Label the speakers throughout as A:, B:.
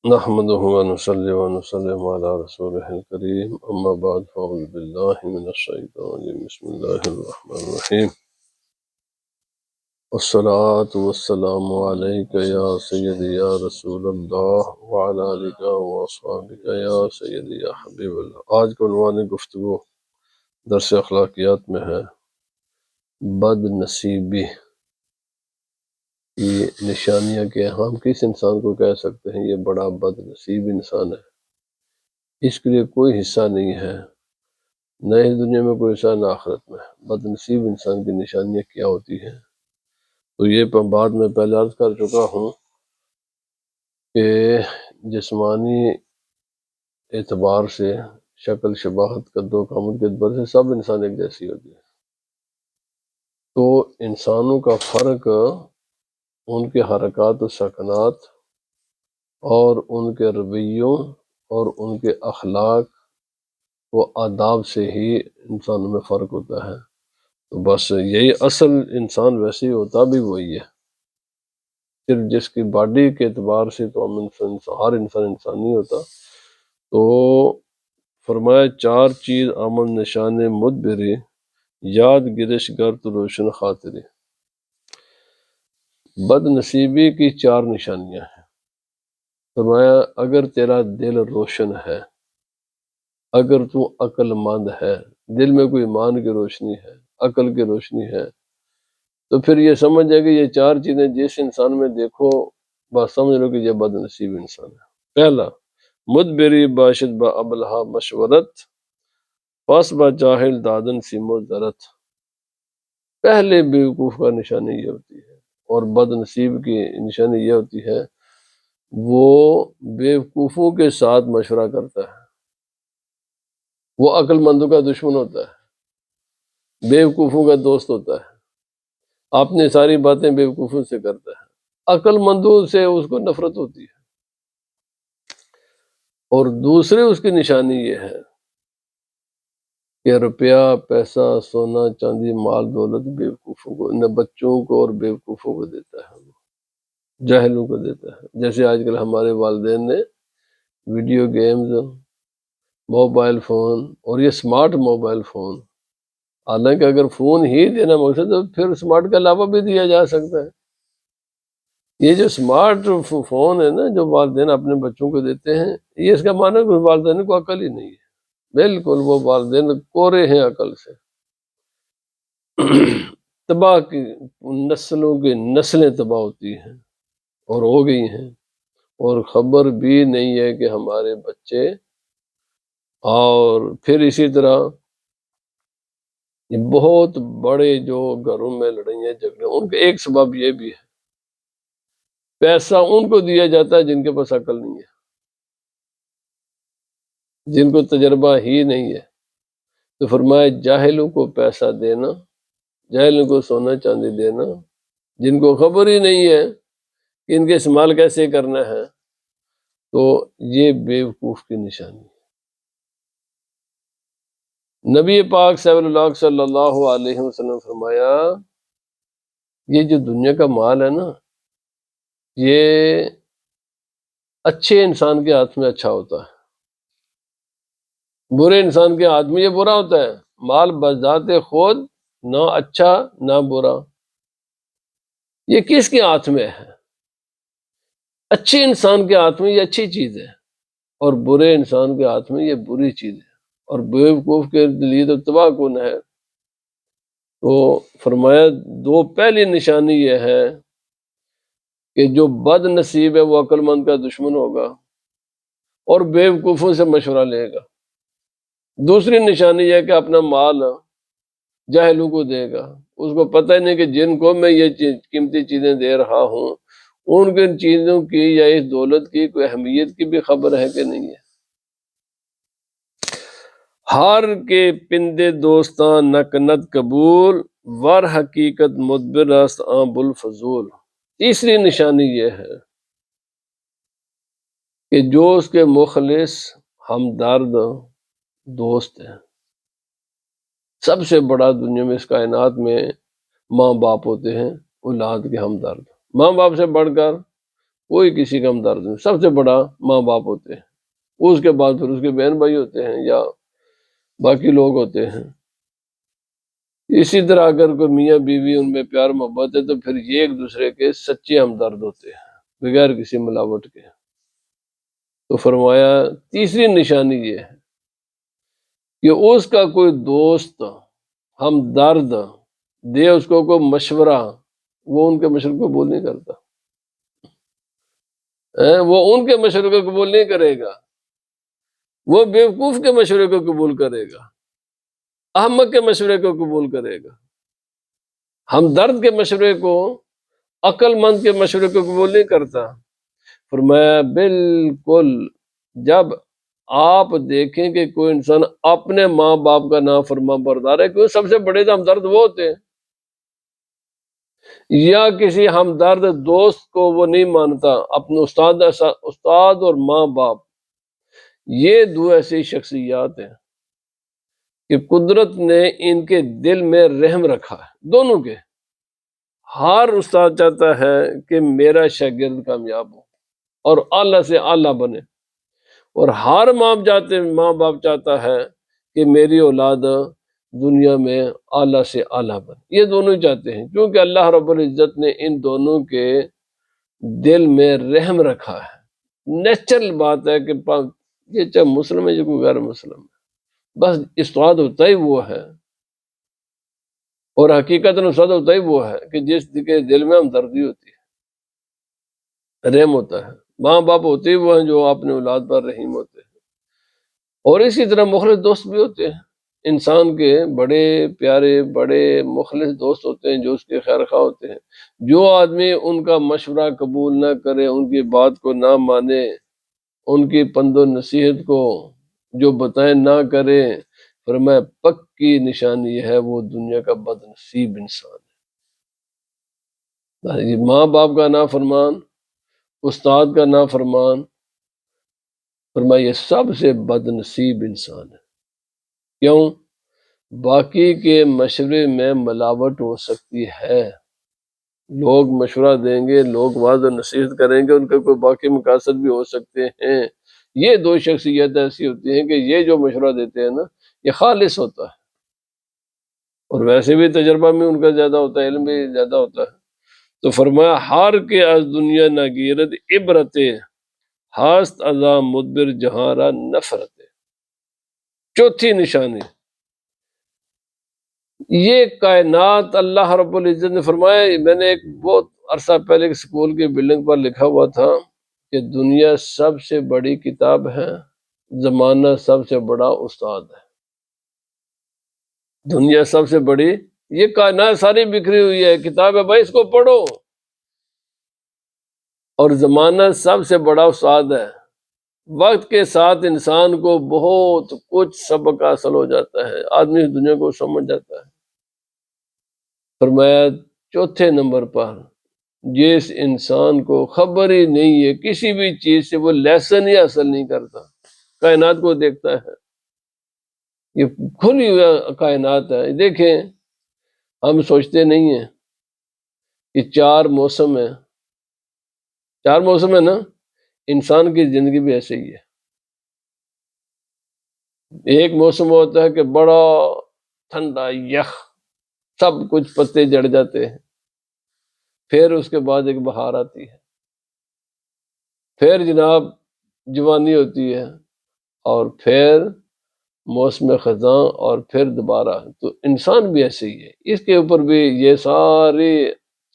A: نحمده ونصلي ونسلم على رسوله الكريم أما بعد فأعوذ بالله من الشيطان الرجيم بسم الله الرحمن الرحيم والصلاة والسلام عليك يا سيدي يا رسول الله وعلى آلك وأصحابك يا سيدي يا حبيب الله۔ آج کا عنوان گفتگو درس اخلاقیات میں ہے بد نصیبی کی نشانیاں کہ ہم کس انسان کو کہہ سکتے ہیں یہ بڑا بد نصیب انسان ہے، اس کے لیے کوئی حصہ نہیں ہے، نہ اس دنیا میں کوئی حصہ نہ آخرت میں۔ بد نصیب انسان کی نشانیاں کیا ہوتی ہیں تو یہ بات میں پہلے عرض کر چکا ہوں کہ جسمانی اعتبار سے شکل شباہت قد و قامت کے اعتبار سے سب انسان ایک جیسی ہوتی ہے، تو انسانوں کا فرق ان کے حرکات و سکنات اور ان کے رویوں اور ان کے اخلاق و آداب سے ہی انسانوں میں فرق ہوتا ہے۔ تو بس یہی اصل انسان ویسے ہی ہوتا بھی وہی ہے، صرف جس کی باڈی کے اعتبار سے تو ہم ہر انسان نہیں ہوتا۔ تو فرمایا چار چیز عمل نشان مدبری، یاد گرش گرت روشن خاطری۔ بد نصیبی کی چار نشانیاں ہیں۔ فرمایا اگر تیرا دل روشن ہے، اگر تو عقل مند ہے، دل میں کوئی ایمان کی روشنی ہے، عقل کی روشنی ہے، تو پھر یہ سمجھ جائے کہ یہ چار چیزیں جس انسان میں دیکھو بس سمجھ لو کہ یہ بد نصیب انسان ہے۔ پہلا، مدبری باشد با ابلہا مشورت، پس با جاہل دادن سیم و درت۔ پہلے بیوقوف کا نشانی یہ ہوتی ہے، اور بد نصیب کی نشانی یہ ہوتی ہے وہ بیوقوفوں کے ساتھ مشورہ کرتا ہے، وہ عقل مندوں کا دشمن ہوتا ہے، بیوقوفوں کا دوست ہوتا ہے، اپنی ساری باتیں بیوقوفوں سے کرتا ہے، عقل مندوں سے اس کو نفرت ہوتی ہے۔ اور دوسرے اس کی نشانی یہ ہے کہ روپیہ پیسہ سونا چاندی مال دولت بیوقوفوں کو، نہ بچوں کو اور بیوقوفوں کو دیتا ہے، جاہلوں کو دیتا ہے۔ جیسے آج کل ہمارے والدین نے ویڈیو گیمز، موبائل فون، اور یہ سمارٹ موبائل فون، حالانکہ اگر فون ہی دینا مقصد تو پھر سمارٹ کے علاوہ بھی دیا جا سکتا ہے۔ یہ جو سمارٹ فون ہے نا جو والدین اپنے بچوں کو دیتے ہیں، یہ اس کا معنی ہے کہ والدین کو عقل ہی نہیں ہے، بالکل وہ والدین کورے ہیں عقل سے۔ تباہ کی نسلوں کی نسلیں تباہ ہوتی ہیں اور ہو گئی ہیں، اور خبر بھی نہیں ہے کہ ہمارے بچے، اور پھر اسی طرح یہ بہت بڑے جو گھروں میں لڑائیاں جھگڑے، ان کا ایک سبب یہ بھی ہے، پیسہ ان کو دیا جاتا ہے جن کے پاس عقل نہیں ہے، جن کو تجربہ ہی نہیں ہے۔ تو فرمایا جاہلوں کو پیسہ دینا، جاہلوں کو سونا چاندی دینا، جن کو خبر ہی نہیں ہے کہ ان کے استعمال کیسے کرنا ہے، تو یہ بیوقوف کی نشانی ہے۔ نبی پاک صلی اللہ علیہ وسلم فرمایا یہ جو دنیا کا مال ہے نا، یہ اچھے انسان کے ہاتھ میں اچھا ہوتا ہے، برے انسان کے ہاتھ میں یہ برا ہوتا ہے۔ مال بذات خود نہ اچھا نہ برا، یہ کس کے ہاتھ میں ہے؟ اچھے انسان کے ہاتھ میں یہ اچھی چیز ہے، اور برے انسان کے ہاتھ میں یہ بری چیز ہے، اور بیوقوف کے لیے تو تباہ کن ہے۔ تو فرمایا دو پہلی نشانی یہ ہے کہ جو بد نصیب ہے وہ عقل مند کا دشمن ہوگا اور بیوقوفوں سے مشورہ لے گا۔ دوسری نشانی یہ ہے کہ اپنا مال جاہلوں کو دے گا، اس کو پتہ ہی نہیں کہ جن کو میں یہ قیمتی چیزیں دے رہا ہوں ان کے چیزوں کی یا اس دولت کی کوئی اہمیت کی بھی خبر ہے کہ نہیں ہے۔ ہر کے پندے دوستاں نکنت قبول، ور حقیقت مدبر است آں بالفضول۔ تیسری نشانی یہ ہے کہ جو اس کے مخلص ہمدرد دوست ہیں، سب سے بڑا دنیا میں اس کائنات میں ماں باپ ہوتے ہیں اولاد کے ہمدرد، ماں باپ سے بڑھ کر کوئی کسی کا ہمدرد نہیں، سب سے بڑا ماں باپ ہوتے ہیں، اس کے بعد پھر اس کے بہن بھائی ہوتے ہیں یا باقی لوگ ہوتے ہیں۔ اسی طرح اگر کوئی میاں بیوی ان میں پیار محبت ہے تو پھر یہ ایک دوسرے کے سچے ہمدرد ہوتے ہیں بغیر کسی ملاوٹ کے۔ تو فرمایا تیسری نشانی یہ ہے کہ اس کا کوئی دوست ہمدرد دے اس کو کوئی مشورہ، وہ ان کے مشورے کو قبول نہیں کرتا، وہ ان کے مشورے کو قبول نہیں کرے گا، وہ بیوقوف کے مشورے کو قبول کرے گا، احمق کے مشورے کو قبول کرے گا، ہمدرد کے مشورے کو، عقل مند کے مشورے کو قبول نہیں کرتا۔ فرمایا بالکل جب آپ دیکھیں کہ کوئی انسان اپنے ماں باپ کا نافرمان بردار ہے، کیونکہ سب سے بڑے تو ہمدرد وہ ہوتے ہیں، یا کسی ہمدرد دوست کو وہ نہیں مانتا، اپنے استاد اور ماں باپ، یہ دو ایسی شخصیات ہیں کہ قدرت نے ان کے دل میں رحم رکھا ہے، دونوں کے۔ ہر استاد چاہتا ہے کہ میرا شاگرد کامیاب ہو اور اعلیٰ سے اعلیٰ بنے، اور ہر ماں باپ چاہتا ہے کہ میری اولاد دنیا میں اعلیٰ سے اعلیٰ بنے، یہ دونوں ہی چاہتے ہیں، کیونکہ اللہ رب العزت نے ان دونوں کے دل میں رحم رکھا ہے۔ نیچرل بات ہے کہ یہ چاہے مسلم ہے یا کوئی غیر مسلم ہے، بس استاد ہوتا ہی وہ ہے، اور حقیقت استاد ہوتا ہی وہ ہے کہ جس کے دل میں ہمدردی ہوتی ہے، رحم ہوتا ہے۔ ماں باپ ہوتے ہی وہ ہیں جو اپنے اولاد پر رحیم ہوتے ہیں، اور اسی طرح مخلص دوست بھی ہوتے ہیں۔ انسان کے بڑے پیارے بڑے مخلص دوست ہوتے ہیں جو اس کے خیر خواہ ہوتے ہیں۔ جو آدمی ان کا مشورہ قبول نہ کرے، ان کی بات کو نہ مانے، ان کی پند و نصیحت کو جو بتائیں نہ کرے، فرمایا پکی نشانی ہے وہ دنیا کا بد نصیب انسان ہے۔ ماں باپ کا نافرمان، استاد کا نافرمان، فرمایا یہ سب سے بد نصیب انسان ہے۔ کیوں؟ باقی کے مشورے میں ملاوٹ ہو سکتی ہے، لوگ مشورہ دیں گے، لوگ وعظ و نصیحت کریں گے، ان کے کوئی باقی مقاصد بھی ہو سکتے ہیں۔ یہ دو شخصیت ایسی ہوتی ہیں کہ یہ جو مشورہ دیتے ہیں نا، یہ خالص ہوتا ہے، اور ویسے بھی تجربہ میں ان کا زیادہ ہوتا ہے، علم بھی زیادہ ہوتا ہے۔ تو فرمایا ہار کے از دنیا نہ گیرت عبرت، ہاست ازا مدبر جہاں را نفرت۔ چوتھی نشانی، یہ کائنات اللہ رب العزت نے فرمایا، میں نے ایک بہت عرصہ پہلے ایک سکول کی بلڈنگ پر لکھا ہوا تھا کہ دنیا سب سے بڑی کتاب ہے، زمانہ سب سے بڑا استاد ہے۔ دنیا سب سے بڑی، یہ کائنات ساری بکھری ہوئی ہے، کتاب ہے بھائی اس کو پڑھو، اور زمانہ سب سے بڑا استاد ہے۔ وقت کے ساتھ انسان کو بہت کچھ سبق حاصل ہو جاتا ہے، آدمی اس دنیا کو سمجھ جاتا ہے۔ فرمایا چوتھے نمبر پر جس انسان کو خبر ہی نہیں ہے کسی بھی چیز سے، وہ لیسن ہی حاصل نہیں کرتا، کائنات کو دیکھتا ہے، یہ کھلی ہوئی کائنات ہے۔ دیکھیں ہم سوچتے نہیں ہیں کہ چار موسم ہیں، چار موسم ہے نا، انسان کی زندگی بھی ایسے ہی ہے۔ ایک موسم ہوتا ہے کہ بڑا ٹھنڈا یخ، سب کچھ پتے جڑ جاتے ہیں، پھر اس کے بعد ایک بہار آتی ہے، پھر جناب جوانی ہوتی ہے، اور پھر موسم خزاں، اور پھر دوبارہ۔ تو انسان بھی ایسے ہی ہے، اس کے اوپر بھی یہ ساری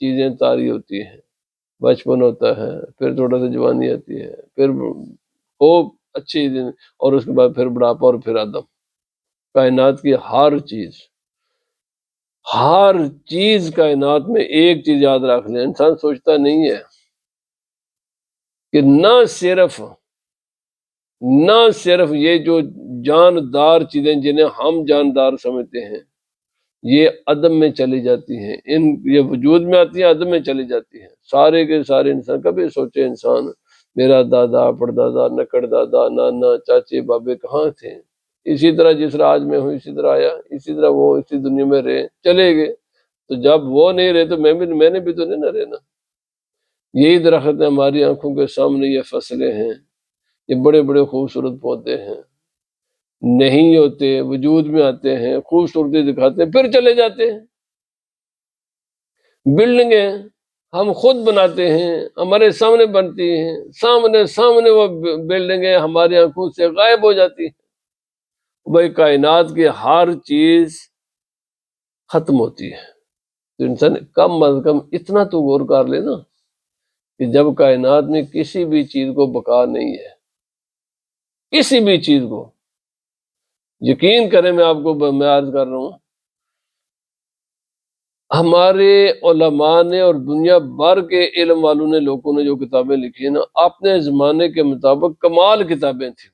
A: چیزیں طاری ہوتی ہیں، بچپن ہوتا ہے، پھر تھوڑا سا جوانی آتی ہے، پھر خوب اچھی دن، اور اس کے بعد پھر بڑھاپا، اور پھر عدم۔ کائنات کی ہر چیز کائنات میں ایک چیز یاد رکھ لیں، انسان سوچتا نہیں ہے کہ نہ صرف یہ جو جاندار چیزیں جنہیں ہم جاندار سمجھتے ہیں، یہ عدم میں چلی جاتی ہیں، یہ وجود میں آتی ہیں، عدم میں چلی جاتی ہیں، سارے کے سارے انسان۔ کبھی سوچے انسان میرا دادا پردادا نکڑ دادا نانا چاچے بابے کہاں تھے؟ اسی طرح جس طرح آج میں ہوں اسی طرح آیا، اسی طرح وہ اسی دنیا میں رہے، چلے گئے۔ تو جب وہ نہیں رہے تو میں نے بھی تو نہیں نہ رہنا، یہی درخت ہیں ہماری آنکھوں کے سامنے، یہ فصلیں ہیں، یہ بڑے بڑے خوبصورت پودے ہیں، نہیں ہوتے، وجود میں آتے ہیں، خوبصورتی دکھاتے ہیں، پھر چلے جاتے ہیں۔ بلڈنگیں ہم خود بناتے ہیں، ہمارے سامنے بنتی ہیں، سامنے وہ بلڈنگیں ہماری آنکھوں سے غائب ہو جاتی ہیں۔ بھائی کائنات کی ہر چیز ختم ہوتی ہے، تو انسان کم از کم اتنا تو غور کر لے نا کہ جب کائنات میں کسی بھی چیز کو بقا نہیں ہے، کسی بھی چیز کو، یقین کریں میں آپ کو میں عرض کر رہا ہوں، ہمارے علماء نے اور دنیا بھر کے علم والوں نے، لوگوں نے جو کتابیں لکھی ہیں نا، اپنے زمانے کے مطابق کمال کتابیں تھیں،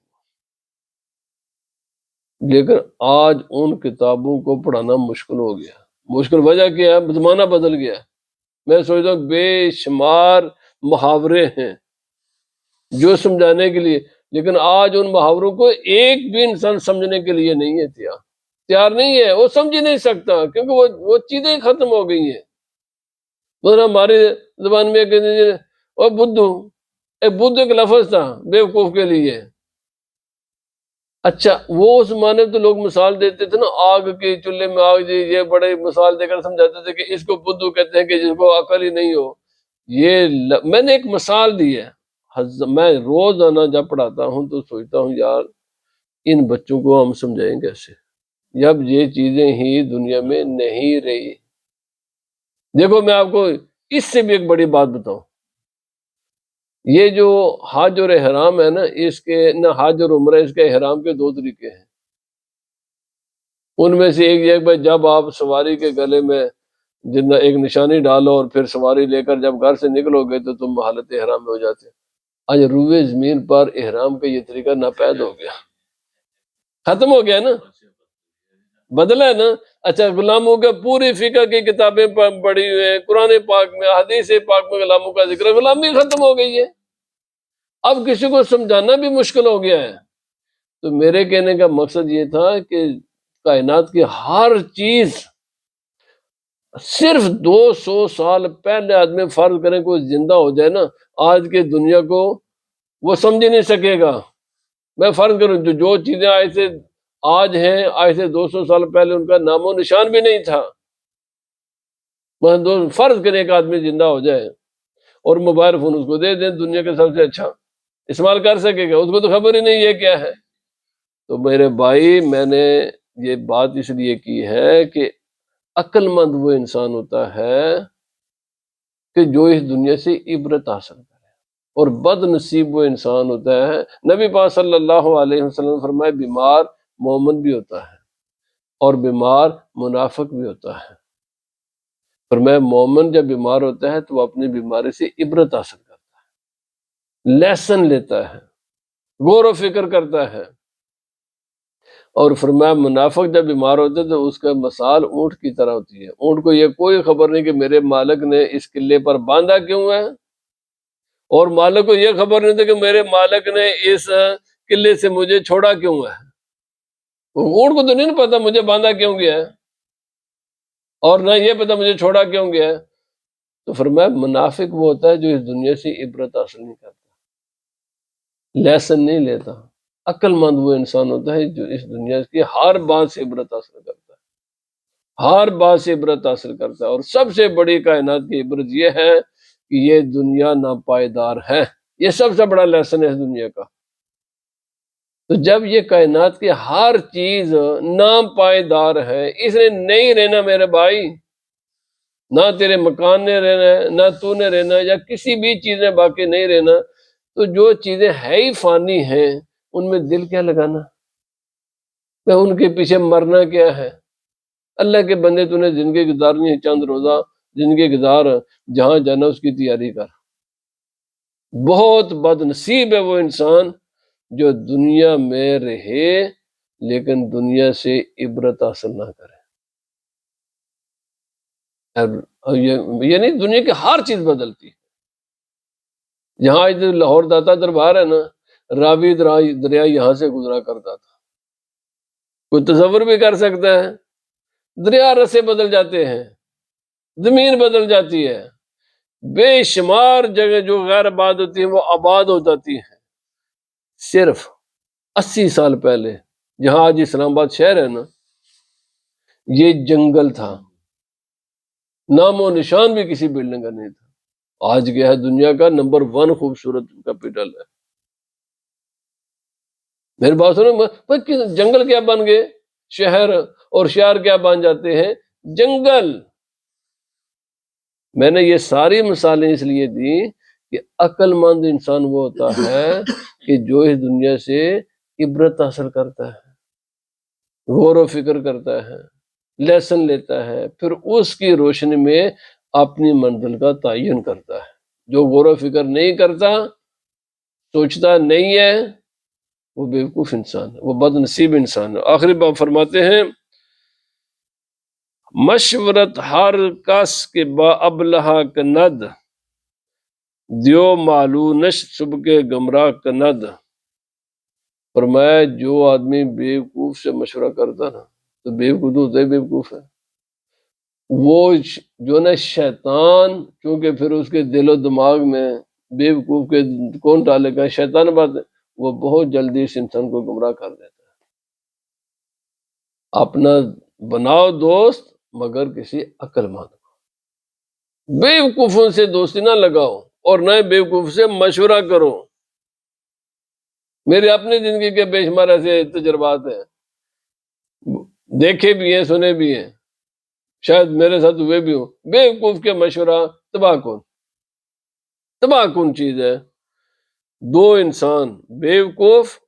A: لیکن آج ان کتابوں کو پڑھانا مشکل ہو گیا۔ مشکل وجہ کیا ہے؟ زمانہ بدل گیا ہے۔ میں سوچتا ہوں بے شمار محاورے ہیں جو سمجھانے کے لیے، لیکن آج ان محاوروں کو ایک بھی انسان سمجھنے کے لیے نہیں ہے تیار نہیں ہے، وہ سمجھ ہی نہیں سکتا، کیونکہ وہ چیزیں ختم ہو گئی ہیں۔ مطلب ہماری زبان میں کہتے ہیں اور بدھو، بدھ ایک لفظ تھا بیوقوف کے لیے۔ اچھا وہ اس زمانے میں تو لوگ مثال دیتے تھے نا، آگ کے چولہے میں آگ، جی یہ بڑے مثال دے کر سمجھاتے تھے کہ اس کو بدھو کہتے ہیں کہ جس کو عقل ہی نہیں ہو۔ میں نے ایک مثال دی ہے۔ میں روزانہ جب پڑھاتا ہوں تو سوچتا ہوں یار ان بچوں کو ہم سمجھائیں کیسے جب یہ چیزیں ہی دنیا میں نہیں رہی۔ دیکھو میں آپ کو اس سے بھی ایک بڑی بات بتاؤں، یہ جو حج اور احرام ہے نا، اس کے نہ حج اور عمرہ، اس کے احرام کے دو طریقے ہیں۔ ان میں سے ایک یہ بھائی جب آپ سواری کے گلے میں جتنا ایک نشانی ڈالو اور پھر سواری لے کر جب گھر سے نکلو گے تو تم حالت احرام میں ہو جاتے۔ آج روئے زمین پر احرام کا یہ طریقہ ناپید ہو گیا، ختم ہو گیا نا، بدلا ہے نا۔ اچھا غلاموں کے پوری فقہ کی کتابیں پڑھی ہوئے ہیں، قرآن پاک میں، حدیث پاک میں غلاموں کا ذکر ہے، غلامی ختم ہو گئی ہے۔ اب کسی کو سمجھانا بھی مشکل ہو گیا ہے۔ تو میرے کہنے کا مقصد یہ تھا کہ کائنات کی ہر چیز، صرف 200 سال پہلے آدمی فرض کریں کوئی زندہ ہو جائے نا، آج کے دنیا کو وہ سمجھ نہیں سکے گا۔ میں فرض کروں جو چیزیں آج ہیں، آج سے 200 سال پہلے ان کا نام و نشان بھی نہیں تھا۔ فرض کریں ایک آدمی زندہ ہو جائے اور موبائل فون اس کو دے دیں، دنیا کے سب سے اچھا استعمال کر سکے گا، اس کو تو خبر ہی نہیں یہ کیا ہے۔ تو میرے بھائی میں نے یہ بات اس لیے کی ہے کہ عقل مند وہ انسان ہوتا ہے کہ جو اس دنیا سے عبرت حاصل کرے، اور بد نصیب وہ انسان ہوتا ہے۔ نبی پاک صلی اللہ علیہ وسلم فرمائے بیمار مومن بھی ہوتا ہے اور بیمار منافق بھی ہوتا ہے۔ فرمایا مومن جب بیمار ہوتا ہے تو وہ اپنی بیماری سے عبرت حاصل کرتا ہے، لیسن لیتا ہے، غور و فکر کرتا ہے۔ اور فرمایا منافق جب بیمار ہوتا ہے تو اس کا مثال اونٹ کی طرح ہوتی ہے۔ اونٹ کو یہ کوئی خبر نہیں کہ میرے مالک نے اس قلعے پر باندھا کیوں ہے، اور مالک کو یہ خبر نہیں تھی کہ میرے مالک نے اس قلعے سے مجھے چھوڑا کیوں ہے۔ اونٹ کو تو نہیں پتا مجھے باندھا کیوں گیا ہے، اور نہ یہ پتا مجھے چھوڑا کیوں گیا ہے۔ تو فرمایا منافق وہ ہوتا ہے جو اس دنیا سے عبرت حاصل نہیں کرتا، لیسن نہیں لیتا۔ عقل مند وہ انسان ہوتا ہے جو اس دنیا کی ہر بات سے عبرت حاصل کرتا ہے، ہر بات سے عبرت حاصل کرتا ہے۔ اور سب سے بڑی کائنات کی عبرت یہ ہے کہ یہ دنیا ناپائیدار ہے، یہ سب سے بڑا لیسن ہے اس دنیا کا۔ تو جب یہ کائنات کی ہر چیز ناپائیدار ہے، اس نے نہیں رہنا میرے بھائی، نہ تیرے مکان نے رہنا ہے، نہ تو نے رہنا ہے، یا کسی بھی چیز نے باقی نہیں رہنا، تو جو چیزیں ہے ہی فانی ہیں ان میں دل کیا لگانا، میں ان کے پیچھے مرنا کیا ہے۔ اللہ کے بندے تو نے زندگی گزارنی ہے، چند روزہ زندگی گزار، جہاں جانا اس کی تیاری کر۔ بہت بد نصیب ہے وہ انسان جو دنیا میں رہے لیکن دنیا سے عبرت حاصل نہ کرے۔ یہ نہیں، دنیا کی ہر چیز بدلتی ہے۔ یہاں لاہور داتا دربار ہے نا، راوی دریا یہاں سے گزرا کرتا تھا، کوئی تصور بھی کر سکتا ہے؟ دریا رسے بدل جاتے ہیں، زمین بدل جاتی ہے، بے شمار جگہ جو غیر آباد ہوتی ہیں وہ آباد ہو جاتی ہیں۔ صرف 80 سال پہلے جہاں آج اسلام آباد شہر ہے نا، یہ جنگل تھا، نام و نشان بھی کسی بلڈنگ کا نہیں تھا۔ آج کیا ہے، دنیا کا نمبر 1 خوبصورت کیپٹل ہے۔ میری بات سنو، جنگل کیا بن گئے، شہر، اور شہر کیا بن جاتے ہیں، جنگل۔ میں نے یہ ساری مثالیں اس لیے دی کہ عقل مند انسان وہ ہوتا ہے کہ جو اس دنیا سے عبرت حاصل کرتا ہے، غور و فکر کرتا ہے، لیسن لیتا ہے، پھر اس کی روشنی میں اپنی منزل کا تعین کرتا ہے۔ جو غور و فکر نہیں کرتا، سوچتا نہیں ہے، وہ بیوقوف انسان ہے، وہ بد نصیب انسان ہے۔ آخری بات فرماتے ہیں، مشورت ہر کس کے با ابلہا کند، دیو معلومش صبح کے گمراہ کند۔ فرمایا جو آدمی بیوقوف سے مشورہ کرتا نا، تو بیوقوف تو ہوتا ہی بیوقوف ہے۔ وہ جو نا شیطان، کیونکہ پھر اس کے دل و دماغ میں بیوقوف کے کون ڈالے گا، شیطان بات ہے، وہ بہت جلدی اس انسان کو گمراہ کر دیتا ہے۔ اپنا بناؤ دوست مگر کسی عقل مند کو، بیوقوفوں سے دوستی نہ لگاؤ اور نئے بیوقوف سے مشورہ کرو۔ میرے اپنی زندگی کے بے شمار ایسے تجربات ہیں، دیکھے بھی ہیں، سنے بھی ہیں، شاید میرے ساتھ ہوئے بھی ہوں۔ بیوقوف کے مشورہ تباہ کن چیز ہے۔ دو انسان، بیوقوف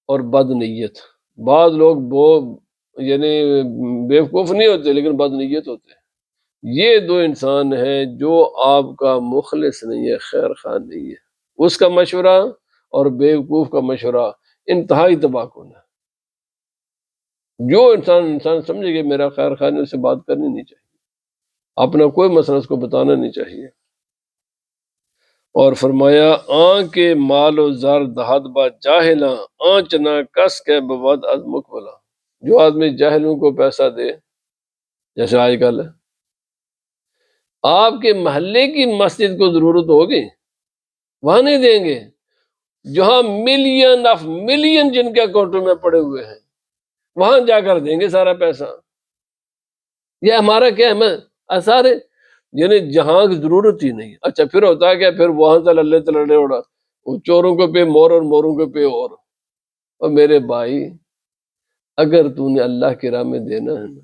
A: اور بد نیت۔ بعض لوگ یعنی بیوقوف نہیں ہوتے لیکن بد نیت ہوتے ہیں۔ یہ دو انسان ہیں جو آپ کا مخلص نہیں ہے، خیر خواہ نہیں ہے۔ اس کا مشورہ اور بیوقوف کا مشورہ انتہائی تباہ کن ہے۔ جو انسان سمجھے کہ میرا خیر خواہ نہیں، اس سے بات کرنی نہیں چاہیے، اپنا کوئی مسئلہ اس کو بتانا نہیں چاہیے۔ اور فرمایا، آن کے مال و زر دہد با جاہلاں، آنچ نہ کس کے بود از مقبلہ۔ جو آدمی جاہلوں کو پیسہ دے، جیسے آج کل ہے، آپ کے محلے کی مسجد کو ضرورت ہوگی، وہاں نہیں دیں گے۔ جہاں ملین آف ملین جن کے اکاؤنٹوں میں پڑے ہوئے ہیں، وہاں جا کر دیں گے سارا پیسہ۔ یہ ہمارا کیا ہے، سارے یعنی جہاں کی ضرورت ہی نہیں۔ اچھا پھر ہوتا ہے کیا، پھر وہاں سے للے تلڑے اڑا، وہ چوروں کو پہ مور اور موروں کو پہ اور میرے بھائی، اگر تو نے اللہ کی راہ میں دینا ہے نا،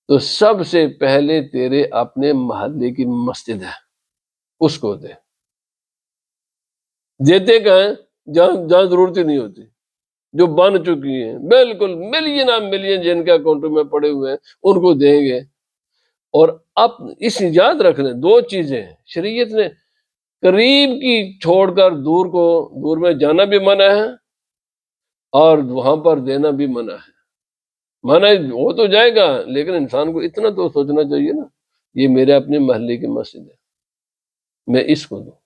A: تو سب سے پہلے تیرے اپنے محلے کی مسجد ہے، اس کو دے۔ دیتے کہاں، جہاں ضرورت ہی نہیں ہوتی، جو بن چکی ہیں، بالکل ملین آف ملین جن کے اکاؤنٹوں میں پڑے ہوئے ہیں، ان کو دیں گے۔ اور اب اس یاد رکھنے دو چیزیں شریعت نے، قریب کی چھوڑ کر دور میں جانا بھی منع ہے، اور وہاں پر دینا بھی منع ہے۔ منع ہو تو جائے گا، لیکن انسان کو اتنا تو سوچنا چاہیے نا، یہ میرے اپنے محلے کی مسجد ہے، میں اس کو دوں۔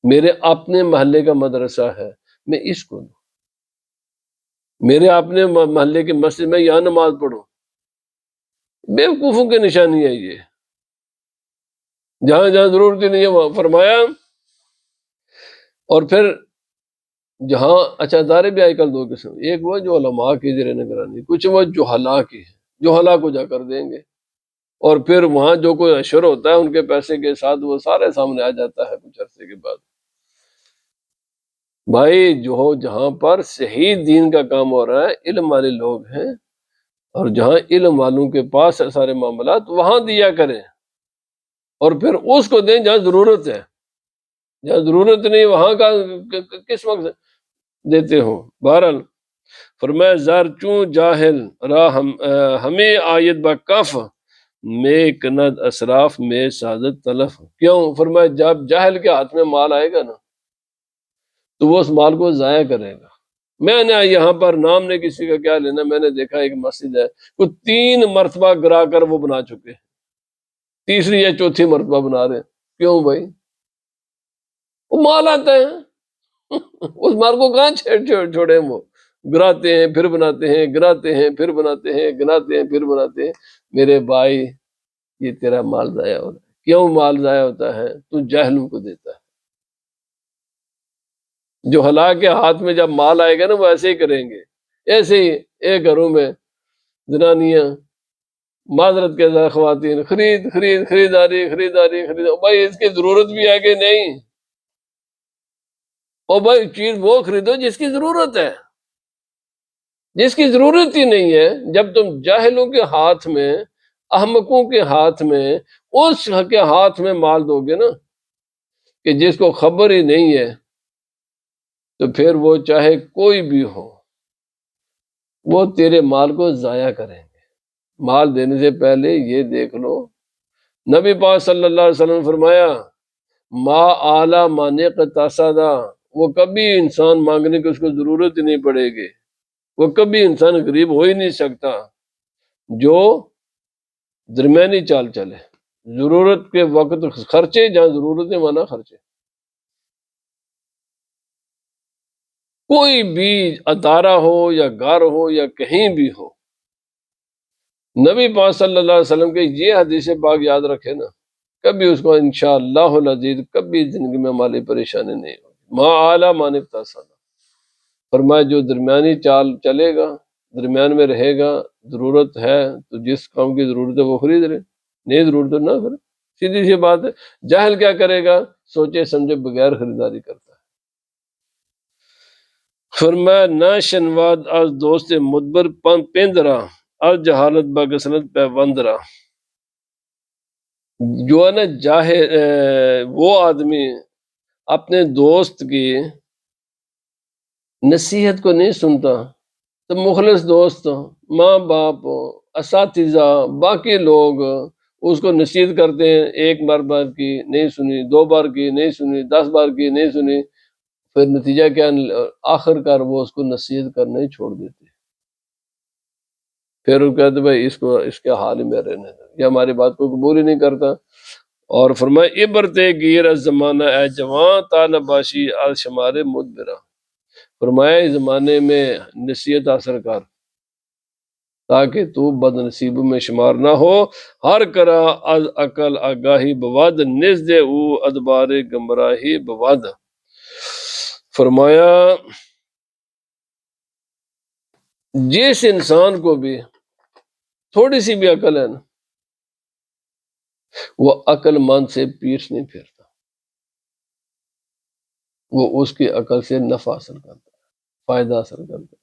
A: میرے اپنے محلے کا مدرسہ ہے، میں اس کو دوں۔ میرے اپنے محلے کی مسجد میں یہاں نماز پڑھوں۔ بیوقوفوں کی نشانی ہے یہ، جہاں جہاں ضرورت ہی نہیں ہے وہاں۔ فرمایا، اور پھر جہاں، اچھا ادارے بھی آج کل دو قسم، ایک وہ جو علماء کی زیر نگرانی، کچھ وہ جہلاء کی ہے، جہلاء کو جا کر دیں گے، اور پھر وہاں جو کوئی اشر ہوتا ہے ان کے پیسے کے ساتھ وہ سارے سامنے آ جاتا ہے کچھ عرصے کے بعد۔ بھائی جو جہاں پر صحیح دین کا کام ہو رہا ہے، علم والے لوگ ہیں، اور جہاں علم والوں کے پاس ہے سارے معاملات، وہاں دیا کریں، اور پھر اس کو دیں جہاں ضرورت ہے۔ جہاں ضرورت نہیں وہاں کا کس وقت دیتے ہو۔ بہرحال فرمایا، زار چون جاہل راہ ہمیں آیت با کف، میں کند اسراف میں سعادت تلف۔ کیوں؟ فرمایا جب جاہل کے ہاتھ میں مال آئے گا نا، تو وہ اس مال کو ضائع کرے گا۔ میں نے یہاں پر نام نے کسی کا کیا لینا، میں نے دیکھا ایک مسجد ہے، وہ 3 مرتبہ گرا کر وہ بنا چکے، تیسری یا چوتھی مرتبہ بنا رہے ہیں۔ کیوں بھائی؟ وہ مال آتا ہے، اس مال کو کہاں چھوڑے، وہ گراتے ہیں پھر بناتے ہیں، گراتے ہیں پھر بناتے ہیں، گراتے ہیں پھر بناتے ہیں۔ میرے بھائی، یہ تیرا مال ضائع ہو رہا ہے۔ کیوں مال ضائع ہوتا ہے؟ تو جاہلوں کو دیتا ہے۔ جو ہلاک کے ہاتھ میں جب مال آئے گا نا وہ ایسے ہی کریں گے، ایسے ہی ایک گھروں میں زنانیاں، معذرت کے ساتھ خواتین، خریداری خریداری خریداری، بھائی اس کی ضرورت بھی ہے کہ نہیں؟ اور بھائی چیز وہ خریدو جس کی ضرورت ہے، جس کی ضرورت ہی نہیں ہے۔ جب تم جاہلوں کے ہاتھ میں، احمقوں کے ہاتھ میں، اس کے ہاتھ میں مال دو گے نا کہ جس کو خبر ہی نہیں ہے، تو پھر وہ چاہے کوئی بھی ہو، وہ تیرے مال کو ضائع کریں گے۔ مال دینے سے پہلے یہ دیکھ لو، نبی پاک صلی اللہ علیہ وسلم نے فرمایا ما اعلی مانے کا تصادہ، وہ کبھی انسان مانگنے کی اس کو ضرورت ہی نہیں پڑے گی، وہ کبھی انسان غریب ہو ہی نہیں سکتا جو درمیانی چال چلے، ضرورت کے وقت خرچے، جہاں ضرورت ہے وہاں نہ خرچے۔ کوئی بھی ادارہ ہو یا گھر ہو یا کہیں بھی ہو، نبی پاک صلی اللہ علیہ وسلم کے یہ حدیث پاک یاد رکھے نا، کبھی اس کو انشاءاللہ العزیز کبھی زندگی میں مالی پریشانی نہیں ہوگی۔ ما اعلیٰ مانکتا صدا، فرمایا جو درمیانی چال چلے گا، درمیان میں رہے گا، ضرورت ہے تو جس کام کی ضرورت ہے وہ خرید لے، نہیں ضرورت ہے نہ خرید، سیدھی سی بات ہے۔ جاہل کیا کرے گا؟ سوچے سمجھے بغیر خریداری کرتا ہے۔ فرمایا نہ شنواد از دوست مدبر پندرا از جہالت بگسلت پیوندرا، جو ہے نا وہ آدمی اپنے دوست کی نصیحت کو نہیں سنتا، تو مخلص دوست، ماں باپ، اساتذہ، باقی لوگ اس کو نصیحت کرتے ہیں، ایک بار کی نہیں سنی، 2 بار کی نہیں سنی، 10 بار کی نہیں سنی، پھر نتیجہ کیا؟ آخر کار وہ اس کو نصیحت کرنا ہی چھوڑ دیتے، پھر وہ کہتے بھائی اس کو اس کے حال میں رہنے دیں، یہ ہماری بات کو قبول ہی نہیں کرتا۔ اور فرمایا عبرت گیر از زمانہ اے جوان طالباشی از شمار مدبرہ، فرمایا اس زمانے میں نصیحت حاصل کر تاکہ تو بد نصیبوں میں شمار نہ ہو۔ ہر کرا از عقل آگاہی بواد نزد او ادبار گمراہی بواد، فرمایا جس انسان کو بھی تھوڑی سی بھی عقل ہے نا، وہ عقل مند سے پیٹھ نہیں پھیرتا، وہ اس کی عقل سے نفع حاصل کرتا ہے، فائدہ حاصل کرتا ہے۔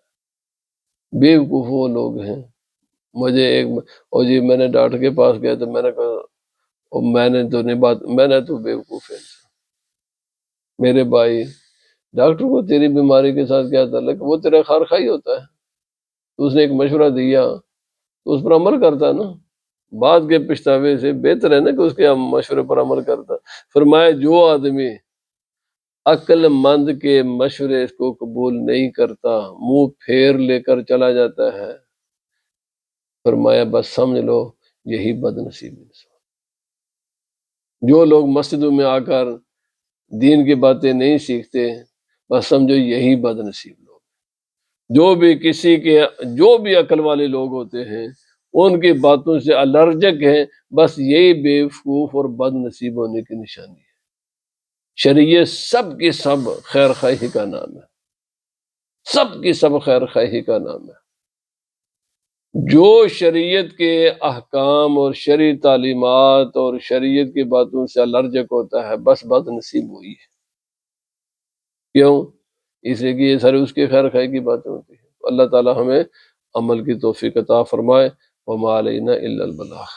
A: بیوقوف وہ لوگ ہیں، مجھے اور جی میں نے ڈاکٹر کے پاس گیا تو میں نے کہا میں نے تو بیوقوف ہے میرے بھائی، ڈاکٹر کو تیری بیماری کے ساتھ کیا تعلق؟ وہ تیرا خیر خواہ ہوتا ہے، تو اس نے ایک مشورہ دیا تو اس پر عمل کرتا ہے نا، بعد کے پچھتاوے سے بہتر ہے نا کہ اس کے مشورے پر عمل کرتا۔ فرمایا جو آدمی عقل مند کے مشورے کو قبول نہیں کرتا، منہ پھیر لے کر چلا جاتا ہے، فرمایا بس سمجھ لو یہی بد نصیب انسان۔ جو لوگ مسجدوں میں آ کر دین کی باتیں نہیں سیکھتے، بس سمجھو یہی بد نصیب لوگ۔ جو بھی عقل والے لوگ ہوتے ہیں ان کی باتوں سے الرجک ہیں، بس یہی بیوقوف اور بد نصیب ہونے کی نشانی ہے۔ شریعت سب کی سب خیر خواہی کا نام ہے، سب کی سب خیر خواہی کا نام ہے۔ جو شریعت کے احکام اور شرعی تعلیمات اور شریعت کی باتوں سے الرجک ہوتا ہے، بس بد نصیب ہوئی ہے۔ کیوں؟ اس لیے کہ یہ سارے اس کے خیر خواہی کی باتیں ہوتی ہیں۔ اللہ تعالی ہمیں عمل کی توفیق عطا فرمائے۔ وما علینا الا البلاغ۔